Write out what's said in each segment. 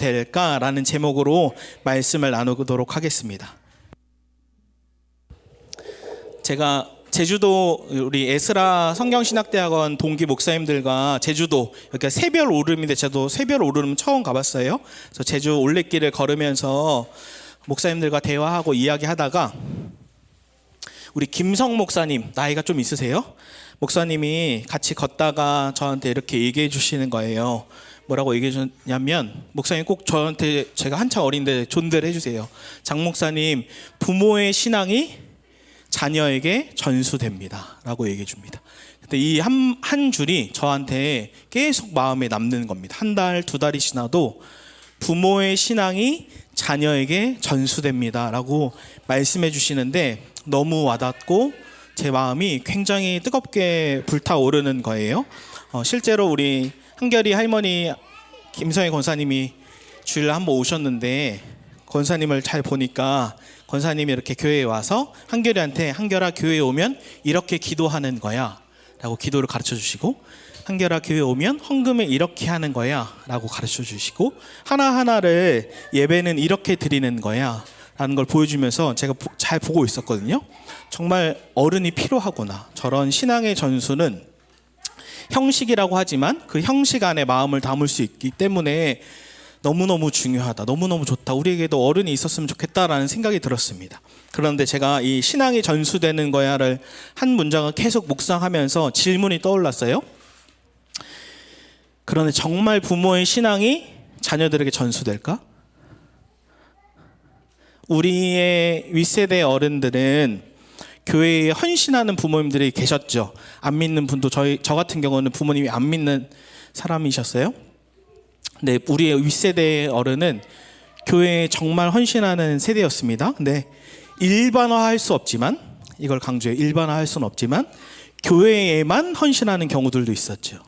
될까라는 제목으로 말씀을 나누도록 하겠습니다. 제가 제주도 우리 에스라 성경신학대학원 동기 목사님들과 제주도 그러니까 새별 오름인데 저도 새별 오름 처음 가봤어요. 그래서 제주 올레길을 걸으면서 목사님들과 대화하고 이야기하다가 우리 김성 목사님 나이가 좀 있으세요? 목사님이 같이 걷다가 저한테 이렇게 얘기해 주시는 거예요. 뭐라고 얘기해 줬냐면 목사님 꼭 저한테 제가 한참 어린데 존대를 해주세요. 장 목사님 부모의 신앙이 자녀에게 전수됩니다 라고 얘기해 줍니다. 근데 이 한 줄이 저한테 계속 마음에 남는 겁니다. 한 달, 두 달이 지나도 부모의 신앙이 자녀에게 전수됩니다 라고 말씀해 주시는데 너무 와닿고 제 마음이 굉장히 뜨겁게 불타오르는 거예요. 실제로 우리 한결이 할머니 김성희 권사님이 주일날 한번 오셨는데 권사님을 잘 보니까 권사님이 이렇게 교회에 와서 한결이한테 한결아 교회에 오면 이렇게 기도하는 거야 라고 기도를 가르쳐 주시고 한결아 교회에 오면 헌금을 이렇게 하는 거야 라고 가르쳐 주시고 하나하나를 예배는 이렇게 드리는 거야 라는 걸 보여주면서 제가 잘 보고 있었거든요. 정말 어른이 필요하구나. 저런 신앙의 전수는 형식이라고 하지만 그 형식 안에 마음을 담을 수 있기 때문에 너무너무 중요하다. 너무너무 좋다. 우리에게도 어른이 있었으면 좋겠다라는 생각이 들었습니다. 그런데 제가 이 신앙이 전수되는 거야를 한 문장을 계속 묵상하면서 질문이 떠올랐어요. 그런데 정말 부모의 신앙이 자녀들에게 전수될까? 우리의 윗세대 어른들은 교회에 헌신하는 부모님들이 계셨죠. 안 믿는 분도 저 같은 경우는 부모님이 안 믿는 사람이셨어요. 네, 우리의 윗세대의 어른은 교회에 정말 헌신하는 세대였습니다. 근데 일반화할 수 없지만 이걸 강조해 일반화할 수는 없지만 교회에만 헌신하는 경우들도 있었죠.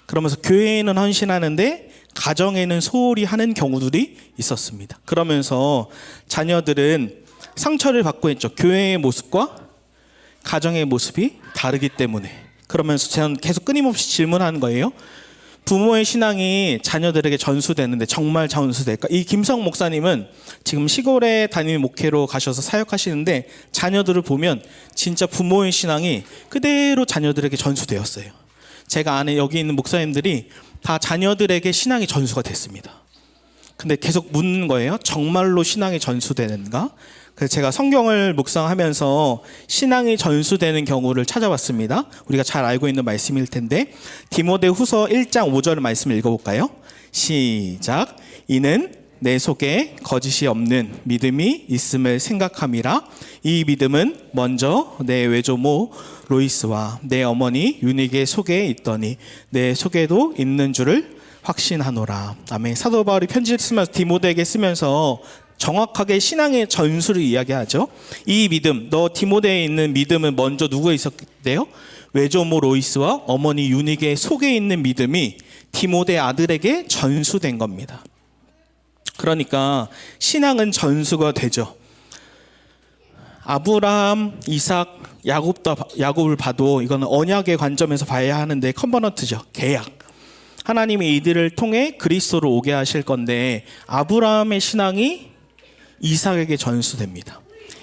그러면서 교회에는 헌신하는데 가정에는 소홀히 하는 경우들이 있었습니다. 그러면서 자녀들은 상처를 받고 있죠. 교회의 모습과 가정의 모습이 다르기 때문에. 그러면서 저는 계속 끊임없이 질문하는 거예요. 부모의 신앙이 자녀들에게 전수되는데 정말 전수될까? 이 김성 목사님은 지금 시골에 담임 목회로 가셔서 사역하시는데 자녀들을 보면 진짜 부모의 신앙이 그대로 자녀들에게 전수되었어요. 제가 아는 여기 있는 목사님들이 다 자녀들에게 신앙이 전수가 됐습니다. 근데 계속 묻는 거예요. 정말로 신앙이 전수되는가? 그래서 제가 성경을 묵상하면서 신앙이 전수되는 경우를 찾아봤습니다. 우리가 잘 알고 있는 말씀일 텐데 디모데후서 1장 5절 말씀을 읽어볼까요? 시작. 이는 내 속에 거짓이 없는 믿음이 있음을 생각함이라. 이 믿음은 먼저 내 외조모 로이스와 내 어머니 유닉의 속에 있더니 내 속에도 있는 줄을 확신하노라. 아멘. 사도 바울이 편지를 쓰면서 디모데에게 쓰면서 정확하게 신앙의 전수를 이야기하죠. 이 믿음, 너 디모데에 있는 믿음은 먼저 누구에 있었대요? 외조모 로이스와 어머니 유닉의 속에 있는 믿음이 디모데 아들에게 전수된 겁니다. 그러니까 신앙은 전수가 되죠. 아브라함, 이삭, 야곱을 봐도 이거는 언약의 관점에서 봐야 하는데 컨버넌트죠. 계약. 하나님이 이들을 통해 그리스도로 오게 하실 건데 아브라함의 신앙이 이삭에게 전수됩니다.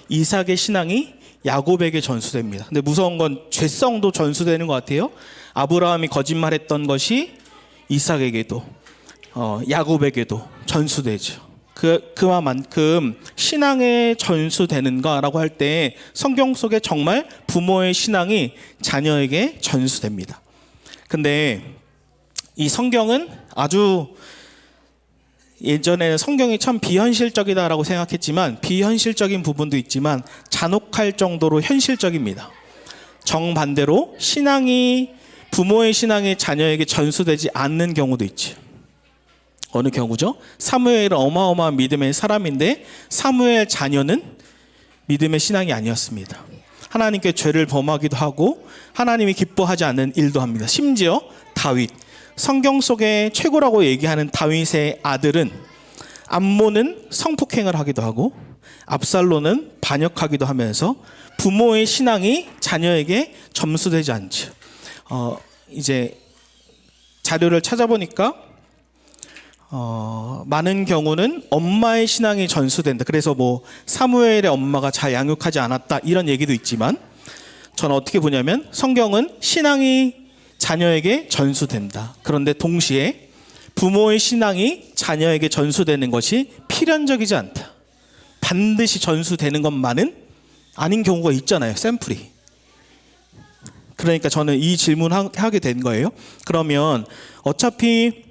이삭의 신앙이 야곱에게 전수됩니다. 근데 무서운 건 죄성도 전수되는 것 같아요. 아브라함이 거짓말했던 것이 이삭에게도 야곱에게도 전수되죠. 그만큼 신앙에 전수되는가라고 할 때 성경 속에 정말 부모의 신앙이 자녀에게 전수됩니다. 근데 이 성경은 아주 예전에는 성경이 참 비현실적이다라고 생각했지만 비현실적인 부분도 있지만 잔혹할 정도로 현실적입니다. 정반대로 부모의 신앙이 자녀에게 전수되지 않는 경우도 있죠. 어느 경우죠? 사무엘은 어마어마한 믿음의 사람인데 사무엘 자녀는 믿음의 신앙이 아니었습니다. 하나님께 죄를 범하기도 하고 하나님이 기뻐하지 않는 일도 합니다. 심지어 다윗, 성경 속에 최고라고 얘기하는 다윗의 아들은 암몬은 성폭행을 하기도 하고 압살론은 반역하기도 하면서 부모의 신앙이 자녀에게 점수되지 않죠. 이제 자료를 찾아보니까 많은 경우는 엄마의 신앙이 전수된다. 그래서 뭐 사무엘의 엄마가 잘 양육하지 않았다 이런 얘기도 있지만 저는 어떻게 보냐면 성경은 신앙이 자녀에게 전수된다. 그런데 동시에 부모의 신앙이 자녀에게 전수되는 것이 필연적이지 않다. 반드시 전수되는 것만은 아닌 경우가 있잖아요. 샘플이. 그러니까 저는 이 질문하게 된 거예요. 그러면 어차피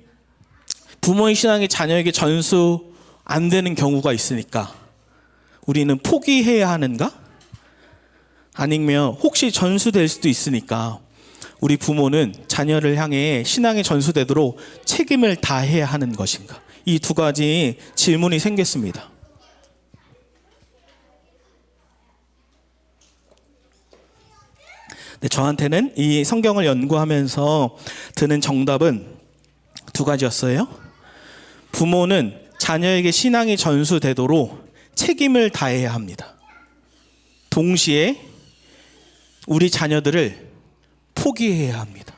부모의 신앙이 자녀에게 전수 안 되는 경우가 있으니까 우리는 포기해야 하는가? 아니면 혹시 전수될 수도 있으니까 우리 부모는 자녀를 향해 신앙이 전수되도록 책임을 다해야 하는 것인가? 이 두 가지 질문이 생겼습니다. 네, 저한테는 이 성경을 연구하면서 드는 정답은 두 가지였어요. 부모는 자녀에게 신앙이 전수되도록 책임을 다해야 합니다. 동시에 우리 자녀들을 포기해야 합니다.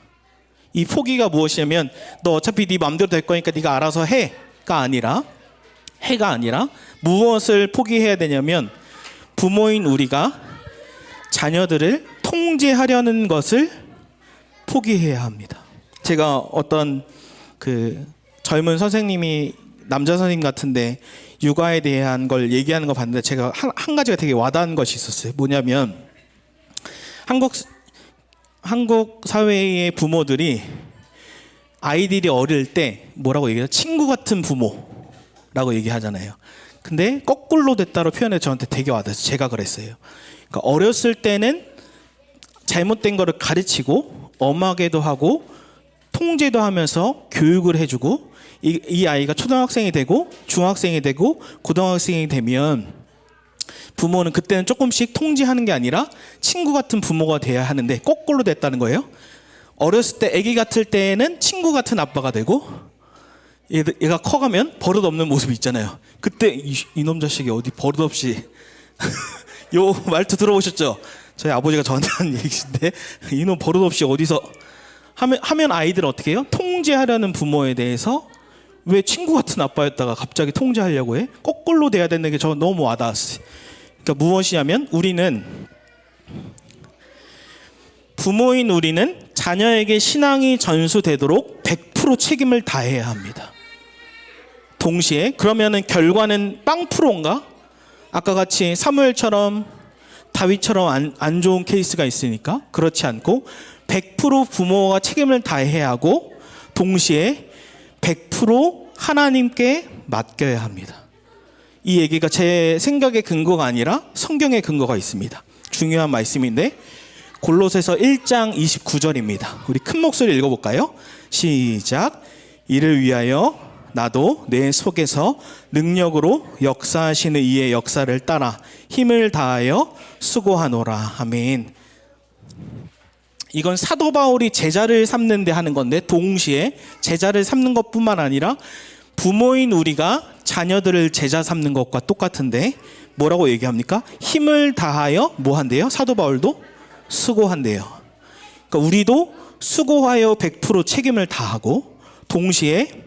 이 포기가 무엇이냐면 너 어차피 네 마음대로 될 거니까 네가 알아서 해가 아니라 무엇을 포기해야 되냐면 부모인 우리가 자녀들을 통제하려는 것을 포기해야 합니다. 제가 어떤 젊은 선생님이 남자 선생님 같은데 육아에 대한 걸 얘기하는 거 봤는데 제가 한 가지가 되게 와닿은 것이 있었어요. 뭐냐면 한국 사회의 부모들이 아이들이 어릴 때 뭐라고 얘기해요? 친구 같은 부모라고 얘기하잖아요. 근데 거꾸로 됐다로 표현해 저한테 되게 와닿아서 제가 그랬어요. 그러니까 어렸을 때는 잘못된 거를 가르치고 엄하게도 하고 통제도 하면서 교육을 해주고 이 아이가 초등학생이 되고 중학생이 되고 고등학생이 되면 부모는 그때는 조금씩 통제하는 게 아니라 친구 같은 부모가 돼야 하는데 거꾸로 됐다는 거예요. 어렸을 때 아기 같을 때에는 친구 같은 아빠가 되고 얘가 커가면 버릇없는 모습이 있잖아요. 그때 이놈 자식이 어디 버릇없이 요 말투 들어보셨죠? 저희 아버지가 저한테 하는 얘기인데 이놈 버릇없이 어디서 하면 아이들은 어떻게 해요? 통제하려는 부모에 대해서 왜 친구 같은 아빠였다가 갑자기 통제하려고 해? 거꾸로 돼야 되는 게 저는 너무 와닿았어요. 그러니까 무엇이냐면 부모인 우리는 자녀에게 신앙이 전수되도록 100% 책임을 다해야 합니다. 동시에 그러면은 결과는 빵프로인가? 아까 같이 사무엘처럼 다윗처럼 안 좋은 케이스가 있으니까 그렇지 않고 100% 부모가 책임을 다해야 하고 동시에 100% 하나님께 맡겨야 합니다. 이 얘기가 제 생각의 근거가 아니라 성경의 근거가 있습니다. 중요한 말씀인데 골로새서 1장 29절입니다. 우리 큰 목소리 읽어볼까요? 시작. 이를 위하여 나도 내 속에서 능력으로 역사하시는 이의 역사를 따라 힘을 다하여 수고하노라. 아멘. 이건 사도 바울이 제자를 삼는 데 하는 건데 동시에 제자를 삼는 것뿐만 아니라 부모인 우리가 자녀들을 제자 삼는 것과 똑같은데 뭐라고 얘기합니까? 힘을 다하여 뭐 한대요? 사도 바울도 수고한대요. 그러니까 우리도 수고하여 100% 책임을 다하고 동시에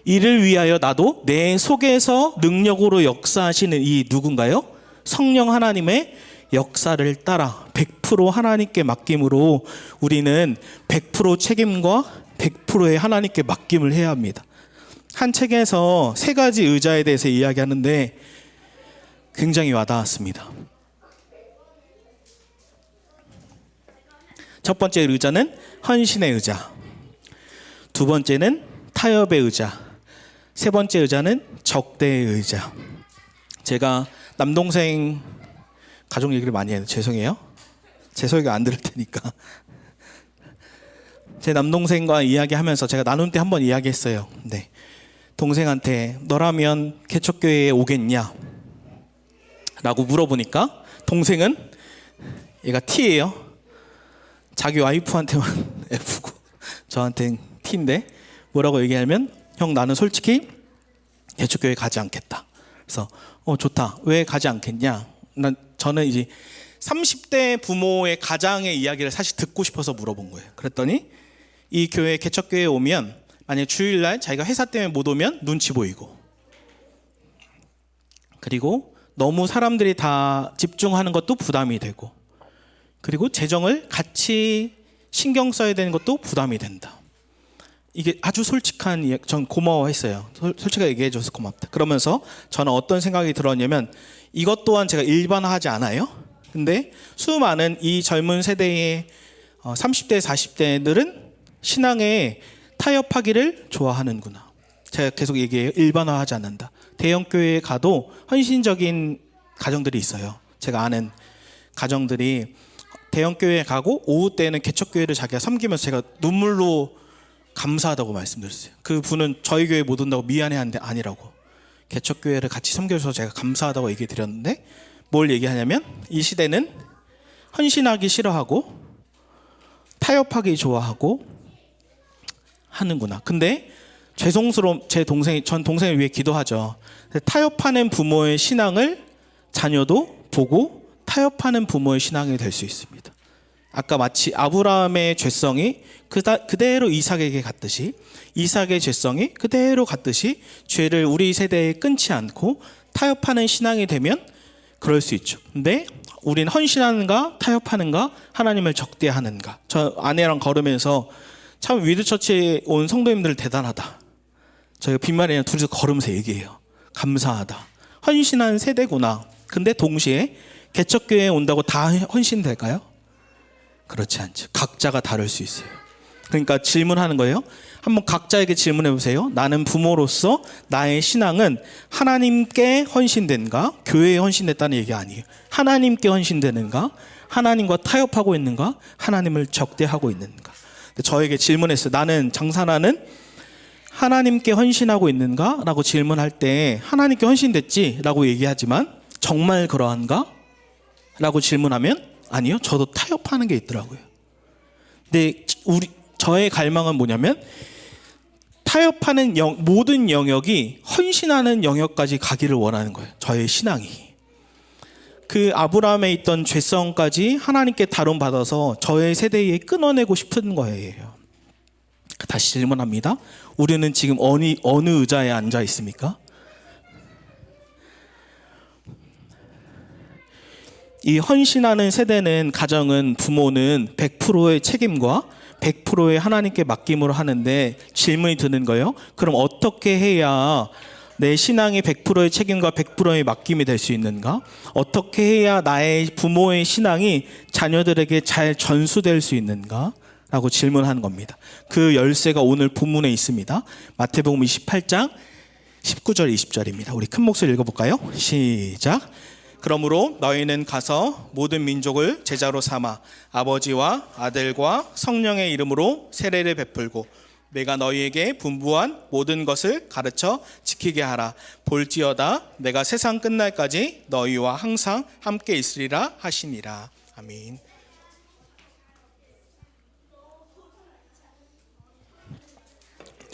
이를 위하여 나도 내 속에서 능력으로 역사하시는 이 누군가요? 성령 하나님의 역사를 따라 100% 하나님께 맡김으로 우리는 100% 책임과 100%의 하나님께 맡김을 해야 합니다. 한 책에서 3가지 의자에 대해서 이야기하는데 굉장히 와닿았습니다. 첫 번째 의자는 헌신의 의자, 두 번째는 타협의 의자, 세 번째 의자는 적대의 의자. 제가 남동생 가족 얘기를 많이 해요. 죄송해요. 제 소리가 안 들을 테니까. 제 남동생과 이야기하면서 제가 나눔 때 한번 이야기했어요. 네. 동생한테 너라면 개척교회에 오겠냐? 라고 물어보니까 동생은 얘가 T예요. 자기 와이프한테만 F고 저한테는 T인데 뭐라고 얘기하면 형 나는 솔직히 개척교회 가지 않겠다. 그래서 좋다. 왜 가지 않겠냐? 저는 이제 30대 부모의 가장의 이야기를 사실 듣고 싶어서 물어본 거예요. 그랬더니 이 교회 개척교회에 오면 만약에 주일날 자기가 회사 때문에 못 오면 눈치 보이고, 그리고 너무 사람들이 다 집중하는 것도 부담이 되고, 그리고 재정을 같이 신경 써야 되는 것도 부담이 된다. 이게 아주 솔직한, 전 고마워했어요. 솔직하게 얘기해줘서 고맙다. 그러면서 저는 어떤 생각이 들었냐면, 이것 또한 제가 일반화하지 않아요. 근데 수많은 이 젊은 세대의 30대 40대들은 신앙에 타협하기를 좋아하는구나. 제가 계속 얘기해요. 일반화하지 않는다. 대형 교회에 가도 헌신적인 가정들이 있어요. 제가 아는 가정들이 대형 교회에 가고 오후 때는 개척교회를 자기가 섬기면서 제가 눈물로 감사하다고 말씀드렸어요. 그 분은 저희 교회 못 온다고 미안해하는데 아니라고, 개척교회를 같이 섬겨줘서 제가 감사하다고 얘기 드렸는데, 뭘 얘기하냐면 이 시대는 헌신하기 싫어하고 타협하기 좋아하고 하는구나. 근데 죄송스러운 전 동생을 위해 기도하죠. 타협하는 부모의 신앙을 자녀도 보고 타협하는 부모의 신앙이 될 수 있습니다. 아까 마치 아브라함의 죄성이 그대로 이삭에게 갔듯이, 이삭의 죄성이 그대로 갔듯이 죄를 우리 세대에 끊지 않고 타협하는 신앙이 되면 그럴 수 있죠. 근데 우린 헌신하는가 타협하는가, 하나님을 적대하는가. 저 아내랑 걸으면서 참 위드처치에 온 성도님들 대단하다. 저희가 빈말이 아니라 둘이서 걸으면서 얘기해요. 감사하다. 헌신한 세대구나. 근데 동시에 개척교회에 온다고 다 헌신될까요? 그렇지 않죠. 각자가 다를 수 있어요. 그러니까 질문하는 거예요. 한번 각자에게 질문해 보세요. 나는 부모로서 나의 신앙은 하나님께 헌신된가, 교회에 헌신됐다는 얘기 아니에요. 하나님께 헌신되는가, 하나님과 타협하고 있는가, 하나님을 적대하고 있는가. 저에게 질문했어요. 나는 장사나는 하나님께 헌신하고 있는가? 라고 질문할 때 하나님께 헌신됐지? 라고 얘기하지만 정말 그러한가? 라고 질문하면 아니요, 저도 타협하는 게 있더라고요. 근데 저의 갈망은 뭐냐면 타협하는 모든 영역이 헌신하는 영역까지 가기를 원하는 거예요. 저의 신앙이. 그 아브라함에 있던 죄성까지 하나님께 다룬받아서 저의 세대에 끊어내고 싶은 거예요. 다시 질문합니다. 우리는 지금 어느 의자에 앉아 있습니까? 이 헌신하는 세대는, 가정은, 부모는 100%의 책임과 100%의 하나님께 맡김으로 하는데, 질문이 드는 거예요. 그럼 어떻게 해야 내 신앙이 100%의 책임과 100%의 맡김이 될 수 있는가? 어떻게 해야 나의 부모의 신앙이 자녀들에게 잘 전수될 수 있는가? 라고 질문하는 겁니다. 그 열쇠가 오늘 본문에 있습니다. 마태복음 28장 19절 20절입니다. 우리 큰 목소리 읽어볼까요? 시작. 그러므로 너희는 가서 모든 민족을 제자로 삼아 아버지와 아들과 성령의 이름으로 세례를 베풀고 내가 너희에게 분부한 모든 것을 가르쳐 지키게 하라. 볼지어다 내가 세상 끝날까지 너희와 항상 함께 있으리라 하시니라. 아멘.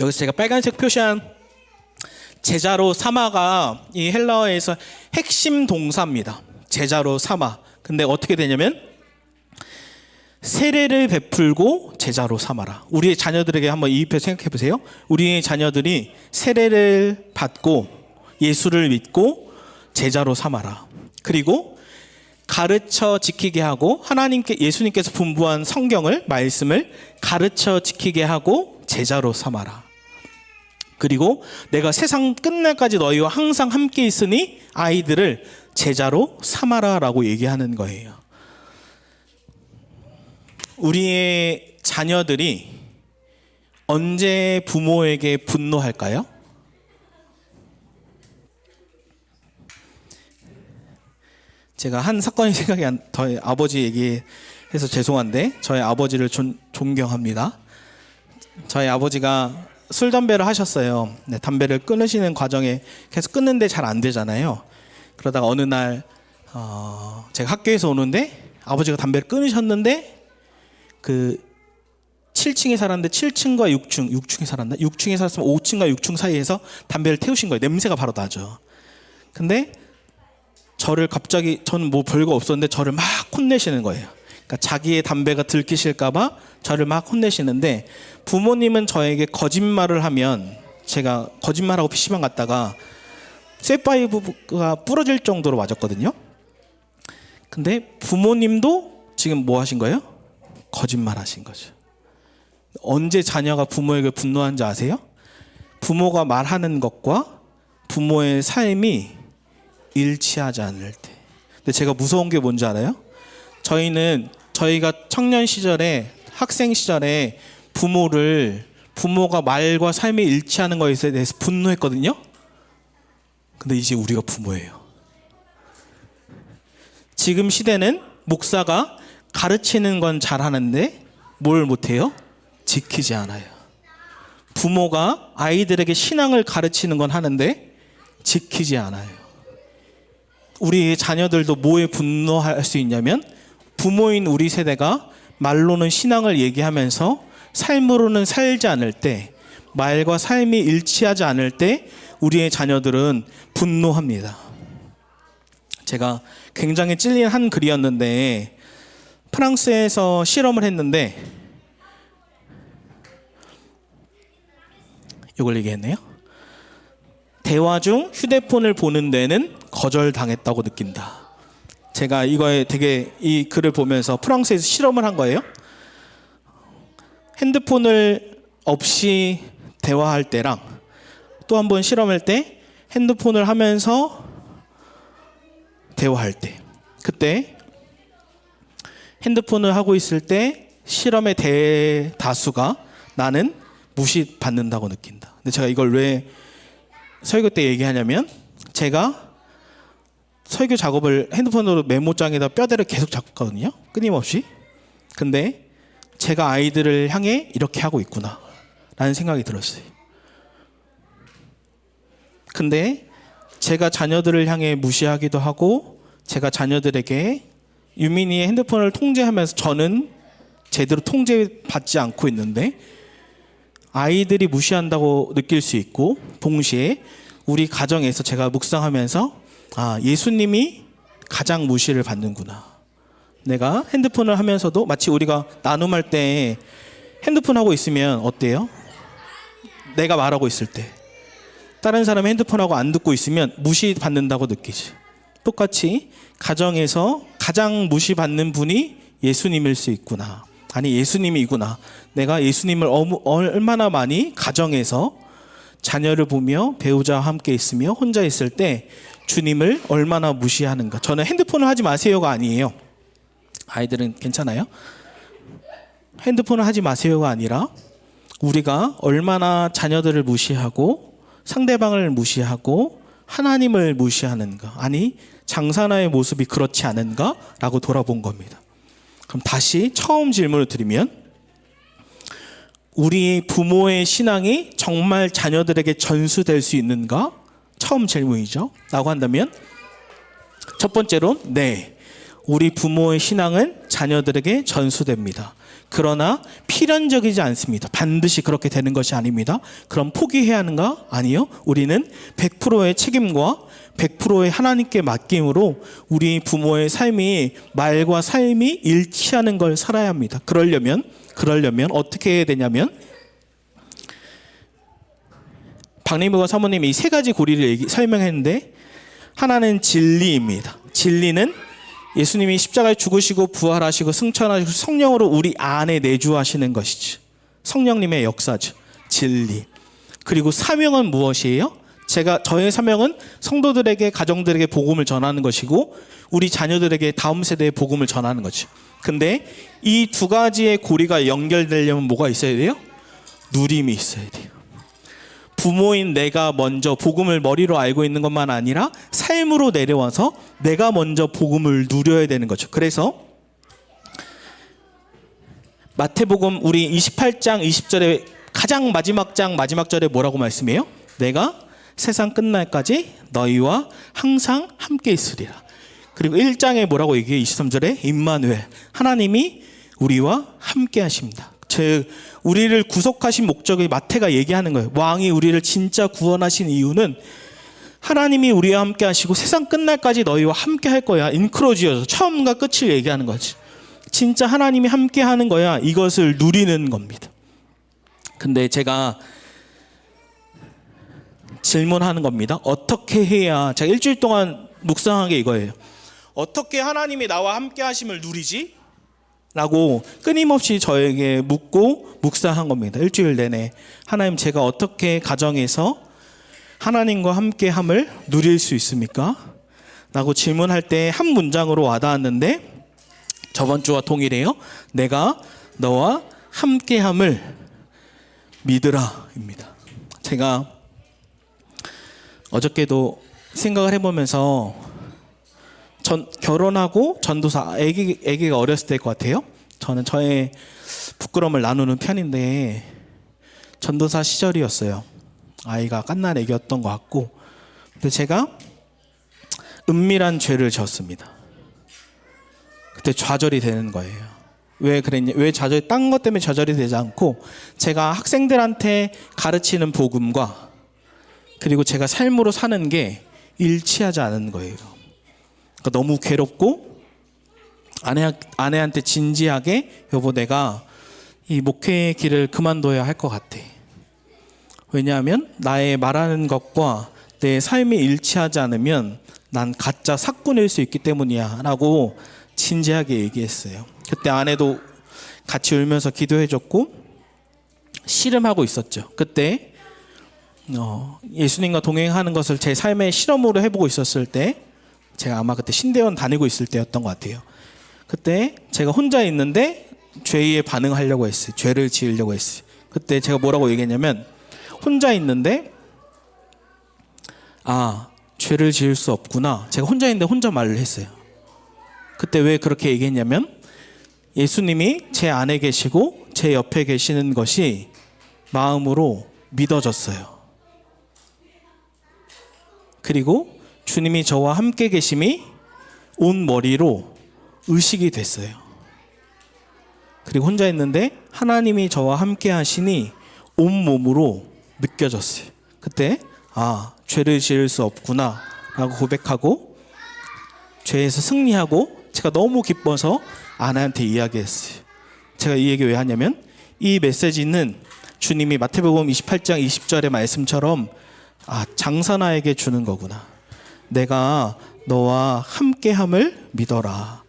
여기서 제가 빨간색 표시한 제자로 삼아가 이 헬라어에서 핵심 동사입니다. 제자로 삼아. 근데 어떻게 되냐면 세례를 베풀고 제자로 삼아라. 우리의 자녀들에게 한번 이입해 생각해 보세요. 우리의 자녀들이 세례를 받고 예수를 믿고 제자로 삼아라. 그리고 가르쳐 지키게 하고 예수님께서 분부한 성경을, 말씀을 가르쳐 지키게 하고 제자로 삼아라. 그리고 내가 세상 끝날까지 너희와 항상 함께 있으니 아이들을 제자로 삼아라 라고 얘기하는 거예요. 우리의 자녀들이 언제 부모에게 분노할까요? 제가 한 사건이 생각이 저희 아버지 얘기해서 죄송한데 저희 아버지를 존경합니다. 저희 아버지가 술 담배를 하셨어요. 네, 담배를 끊으시는 과정에 계속 끊는데 잘 안 되잖아요. 그러다가 어느 날 제가 학교에서 오는데 아버지가 담배를 끊으셨는데 그 7층에 살았는데 7층과 6층에 살았나? 6층에 살았으면 5층과 6층 사이에서 담배를 태우신 거예요. 냄새가 바로 나죠. 근데 저는 뭐 별거 없었는데 저를 막 혼내시는 거예요. 그러니까 자기의 담배가 들키실까봐 저를 막 혼내시는데, 부모님은 저에게 거짓말을 하면, 제가 거짓말하고 PC방 갔다가 쇠파이브가 부러질 정도로 맞았거든요. 근데 부모님도 지금 뭐 하신 거예요? 거짓말 하신 거죠. 언제 자녀가 부모에게 분노한지 아세요? 부모가 말하는 것과 부모의 삶이 일치하지 않을 때. 근데 제가 무서운 게 뭔지 알아요? 저희가 청년 시절에, 학생 시절에 부모가 말과 삶이 일치하는 것에 대해서 분노했거든요. 근데 이제 우리가 부모예요. 지금 시대는 목사가 가르치는 건 잘하는데 뭘 못해요? 지키지 않아요. 부모가 아이들에게 신앙을 가르치는 건 하는데 지키지 않아요. 우리 자녀들도 뭐에 분노할 수 있냐면, 부모인 우리 세대가 말로는 신앙을 얘기하면서 삶으로는 살지 않을 때, 말과 삶이 일치하지 않을 때 우리의 자녀들은 분노합니다. 제가 굉장히 찔린 한 글이었는데, 프랑스에서 실험을 했는데 이걸 얘기했네요. 대화 중 휴대폰을 보는 데는 거절당했다고 느낀다. 제가 이거에 되게 이 글을 보면서 프랑스에서 실험을 한 거예요. 핸드폰을 없이 대화할 때랑 또 한 번 실험할 때 핸드폰을 하면서 대화할 때, 그때 핸드폰을 하고 있을 때 실험의 대다수가 나는 무시받는다고 느낀다. 근데 제가 이걸 왜 설교 때 얘기하냐면, 제가 설교 작업을 핸드폰으로 메모장에다 뼈대를 계속 잡거든요. 끊임없이. 근데 제가 아이들을 향해 이렇게 하고 있구나 라는 생각이 들었어요. 근데 제가 자녀들을 향해 무시하기도 하고, 제가 자녀들에게 유민이의 핸드폰을 통제하면서 저는 제대로 통제받지 않고 있는데 아이들이 무시한다고 느낄 수 있고, 동시에 우리 가정에서 제가 묵상하면서 예수님이 가장 무시를 받는구나. 내가 핸드폰을 하면서도, 마치 우리가 나눔할 때 핸드폰 하고 있으면 어때요? 내가 말하고 있을 때 다른 사람이 핸드폰하고 안 듣고 있으면 무시받는다고 느끼지. 똑같이 가정에서 가장 무시받는 분이 예수님일 수 있구나. 아니, 예수님이구나. 내가 예수님을 얼마나 많이 가정에서 자녀를 보며 배우자와 함께 있으며 혼자 있을 때 주님을 얼마나 무시하는가. 저는 핸드폰을 하지 마세요가 아니에요. 아이들은 괜찮아요? 핸드폰을 하지 마세요가 아니라 우리가 얼마나 자녀들을 무시하고 상대방을 무시하고 하나님을 무시하는가. 아니, 장사나의 모습이 그렇지 않은가라고 돌아본 겁니다. 그럼 다시 처음 질문을 드리면, 우리 부모의 신앙이 정말 자녀들에게 전수될 수 있는가? 처음 질문이죠. 라고 한다면, 첫 번째로 네, 우리 부모의 신앙은 자녀들에게 전수됩니다. 그러나 필연적이지 않습니다. 반드시 그렇게 되는 것이 아닙니다. 그럼 포기해야 하는가? 아니요. 우리는 100%의 책임과 100%의 하나님께 맡김으로 우리 부모의 삶이 말과 삶이 일치하는 걸 살아야 합니다. 그러려면 어떻게 해야 되냐면, 박리무가 사모님이 이 세 가지 고리를 설명했는데, 하나는 진리입니다. 진리는 예수님이 십자가에 죽으시고 부활하시고 승천하시고 성령으로 우리 안에 내주하시는 것이죠. 성령님의 역사죠. 진리. 그리고 사명은 무엇이에요? 저의 사명은 성도들에게, 가정들에게 복음을 전하는 것이고, 우리 자녀들에게 다음 세대의 복음을 전하는 거죠. 근데 이 두 가지의 고리가 연결되려면 뭐가 있어야 돼요? 누림이 있어야 돼요. 부모인 내가 먼저 복음을 머리로 알고 있는 것만 아니라 삶으로 내려와서 내가 먼저 복음을 누려야 되는 거죠. 그래서 마태복음 우리 28장 20절에 가장 마지막 장 마지막 절에 뭐라고 말씀해요? 내가 세상 끝날까지 너희와 항상 함께 있으리라. 그리고 1장에 뭐라고 얘기해요? 23절에 임마누엘, 하나님이 우리와 함께 하십니다. 즉 우리를 구속하신 목적을 마태가 얘기하는 거예요. 왕이 우리를 진짜 구원하신 이유는 하나님이 우리와 함께 하시고 세상 끝날까지 너희와 함께 할 거야. 인크로지어서 처음과 끝을 얘기하는 거지. 진짜 하나님이 함께 하는 거야. 이것을 누리는 겁니다. 근데 제가 질문하는 겁니다. 어떻게 해야, 제가 일주일 동안 묵상한 게 이거예요. 어떻게 하나님이 나와 함께 하심을 누리지? 라고 끊임없이 저에게 묻고 묵상한 겁니다. 일주일 내내. 하나님, 제가 어떻게 가정에서 하나님과 함께함을 누릴 수 있습니까? 라고 질문할 때 한 문장으로 와닿았는데, 저번 주와 동일해요. 내가 너와 함께함을 믿으라 입니다. 제가 어저께도 생각을 해보면서 결혼하고 전도사, 아기가 어렸을 때일 것 같아요. 저는 저의 부끄러움을 나누는 편인데 전도사 시절이었어요. 아이가 갓난 아기였던 것 같고, 근데 제가 은밀한 죄를 지었습니다. 그때 좌절이 되는 거예요. 왜 그랬냐? 왜 좌절이, 딴 것 때문에 좌절이 되지 않고 제가 학생들한테 가르치는 복음과 그리고 제가 삶으로 사는 게 일치하지 않은 거예요. 그러니까 너무 괴롭고 아내한테 진지하게, 여보 내가 이 목회의 길을 그만둬야 할 것 같아. 왜냐하면 나의 말하는 것과 내 삶이 일치하지 않으면 난 가짜 사꾼일 수 있기 때문이야 라고 진지하게 얘기했어요. 그때 아내도 같이 울면서 기도해줬고 씨름하고 있었죠. 그때 예수님과 동행하는 것을 제 삶의 실험으로 해보고 있었을 때, 제가 아마 그때 신대원 다니고 있을 때였던 것 같아요. 그때 제가 혼자 있는데 죄에 반응하려고 했어요. 죄를 지으려고 했어요. 그때 제가 뭐라고 얘기했냐면, 혼자 있는데 죄를 지을 수 없구나. 제가 혼자 있는데 혼자 말을 했어요. 그때 왜 그렇게 얘기했냐면, 예수님이 제 안에 계시고 제 옆에 계시는 것이 마음으로 믿어졌어요. 그리고 주님이 저와 함께 계심이 온 머리로 의식이 됐어요. 그리고 혼자 있는데 하나님이 저와 함께 하시니 온 몸으로 느껴졌어요. 그때 죄를 지을 수 없구나 라고 고백하고 죄에서 승리하고, 제가 너무 기뻐서 아내한테 이야기했어요. 제가 이 얘기 왜 하냐면, 이 메시지는 주님이 마태복음 28장 20절의 말씀처럼 장사나에게 주는 거구나. 내가 너와 함께함을 믿어라.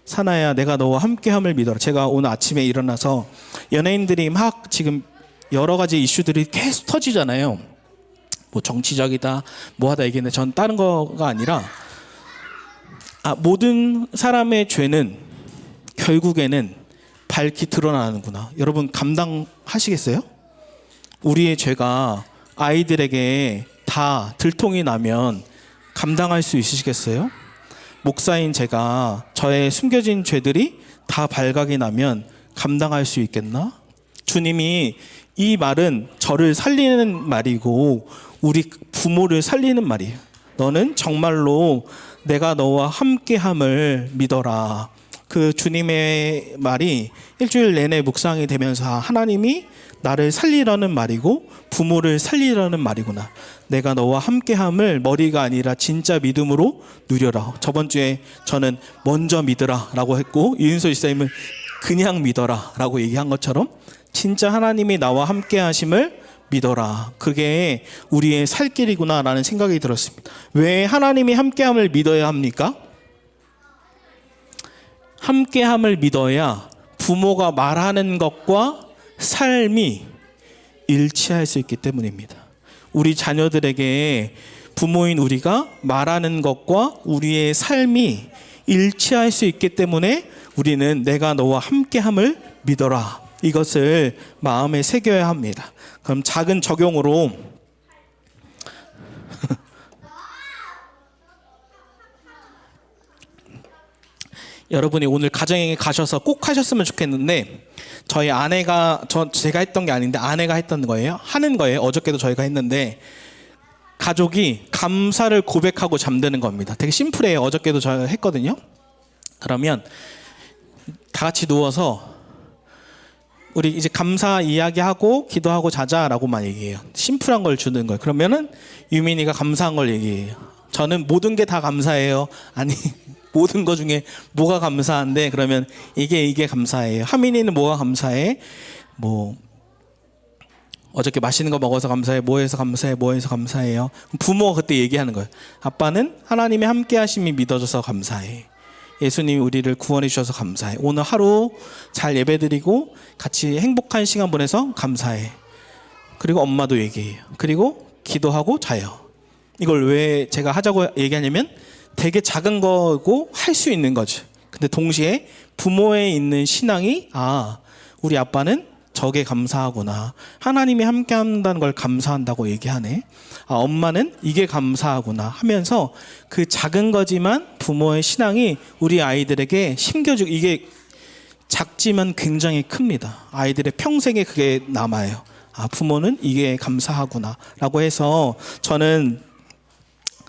사나야, 내가 너와 함께함을 믿어라. 제가 오늘 아침에 일어나서 연예인들이 막 지금 여러 가지 이슈들이 계속 터지잖아요. 뭐 정치적이다 뭐하다 얘기했는데, 전 다른 거가 아니라 모든 사람의 죄는 결국에는 밝히 드러나는구나. 여러분 감당하시겠어요? 우리의 죄가 아이들에게 다 들통이 나면 감당할 수 있으시겠어요? 목사인 제가 저의 숨겨진 죄들이 다 발각이 나면 감당할 수 있겠나? 주님이 이 말은 저를 살리는 말이고 우리 부모를 살리는 말이에요. 너는 정말로 내가 너와 함께함을 믿어라. 그 주님의 말이 일주일 내내 묵상이 되면서 하나님이 나를 살리라는 말이고 부모를 살리라는 말이구나. 내가 너와 함께함을 머리가 아니라 진짜 믿음으로 누려라. 저번 주에 저는 먼저 믿으라 라고 했고, 이윤서 지사님은 그냥 믿어라 라고 얘기한 것처럼 진짜 하나님이 나와 함께 하심을 믿어라. 그게 우리의 살 길이구나 라는 생각이 들었습니다. 왜 하나님이 함께함을 믿어야 합니까? 함께함을 믿어야 부모가 말하는 것과 삶이 일치할 수 있기 때문입니다. 우리 자녀들에게 부모인 우리가 말하는 것과 우리의 삶이 일치할 수 있기 때문에 우리는 내가 너와 함께함을 믿어라, 이것을 마음에 새겨야 합니다. 그럼 작은 적용으로 여러분이 오늘 가정에 가셔서 꼭 하셨으면 좋겠는데, 저희 아내가 제가 했던 게 아닌데 아내가 했던 거예요. 하는 거예요. 어저께도 저희가 했는데, 가족이 감사를 고백하고 잠드는 겁니다. 되게 심플해요. 어저께도 저희가 했거든요. 그러면 다 같이 누워서 우리 이제 감사 이야기하고 기도하고 자자라고만 얘기해요. 심플한 걸 주는 거예요. 그러면은 유민이가 감사한 걸 얘기해요. 저는 모든 게 다 감사해요. 아니 모든 것 중에 뭐가 감사한데 그러면 이게 감사해요. 하민이는 뭐가 감사해? 뭐 어저께 맛있는 거 먹어서 감사해. 뭐 해서 감사해? 뭐 해서 감사해요? 부모가 그때 얘기하는 거예요. 아빠는 하나님의 함께 하심이 믿어져서 감사해. 예수님이 우리를 구원해 주셔서 감사해. 오늘 하루 잘 예배드리고 같이 행복한 시간 보내서 감사해. 그리고 엄마도 얘기해요. 그리고 기도하고 자요. 이걸 왜 제가 하자고 얘기하냐면 되게 작은 거고 할 수 있는 거죠. 근데 동시에 부모에 있는 신앙이 우리 아빠는 저게 감사하구나. 하나님이 함께 한다는 걸 감사한다고 얘기하네. 엄마는 이게 감사하구나 하면서 그 작은 거지만 부모의 신앙이 우리 아이들에게 심겨주고 이게 작지만 굉장히 큽니다. 아이들의 평생에 그게 남아요. 부모는 이게 감사하구나 라고 해서 저는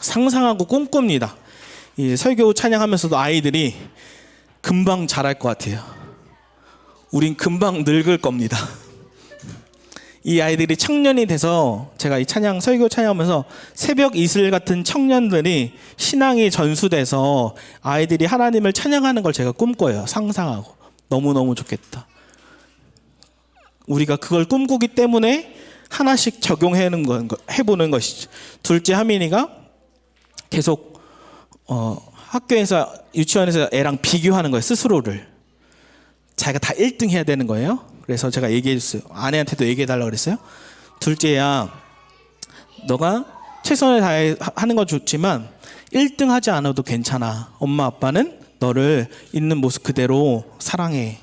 상상하고 꿈꿉니다. 이 설교 찬양하면서도 아이들이 금방 자랄 것 같아요. 우린 금방 늙을 겁니다. 이 아이들이 청년이 돼서 제가 이 설교 찬양하면서 새벽 이슬 같은 청년들이 신앙이 전수돼서 아이들이 하나님을 찬양하는 걸 제가 꿈꿔요. 상상하고. 너무너무 좋겠다. 우리가 그걸 꿈꾸기 때문에 하나씩 해보는 것이죠. 둘째 하민이가 계속 학교에서 유치원에서 애랑 비교하는 거예요. 스스로를. 자기가 다 1등 해야 되는 거예요. 그래서 제가 얘기해 줬어요. 아내한테도 얘기해 달라고 그랬어요. 둘째야, 너가 최선을 다해 하는 건 좋지만 1등 하지 않아도 괜찮아. 엄마 아빠는 너를 있는 모습 그대로 사랑해.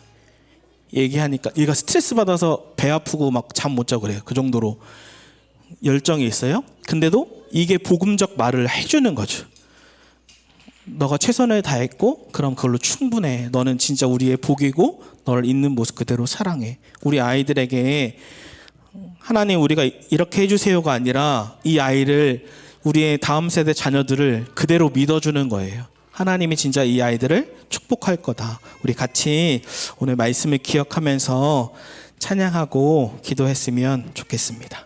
얘기하니까 얘가 스트레스 받아서 배 아프고 막 잠 못 자고 그래요. 그 정도로 열정이 있어요. 근데도 이게 복음적 말을 해주는 거죠. 너가 최선을 다했고 그럼 그걸로 충분해. 너는 진짜 우리의 복이고 너를 있는 모습 그대로 사랑해. 우리 아이들에게 하나님 우리가 이렇게 해주세요가 아니라 이 아이를 우리의 다음 세대 자녀들을 그대로 믿어주는 거예요. 하나님이 진짜 이 아이들을 축복할 거다. 우리 같이 오늘 말씀을 기억하면서 찬양하고 기도했으면 좋겠습니다.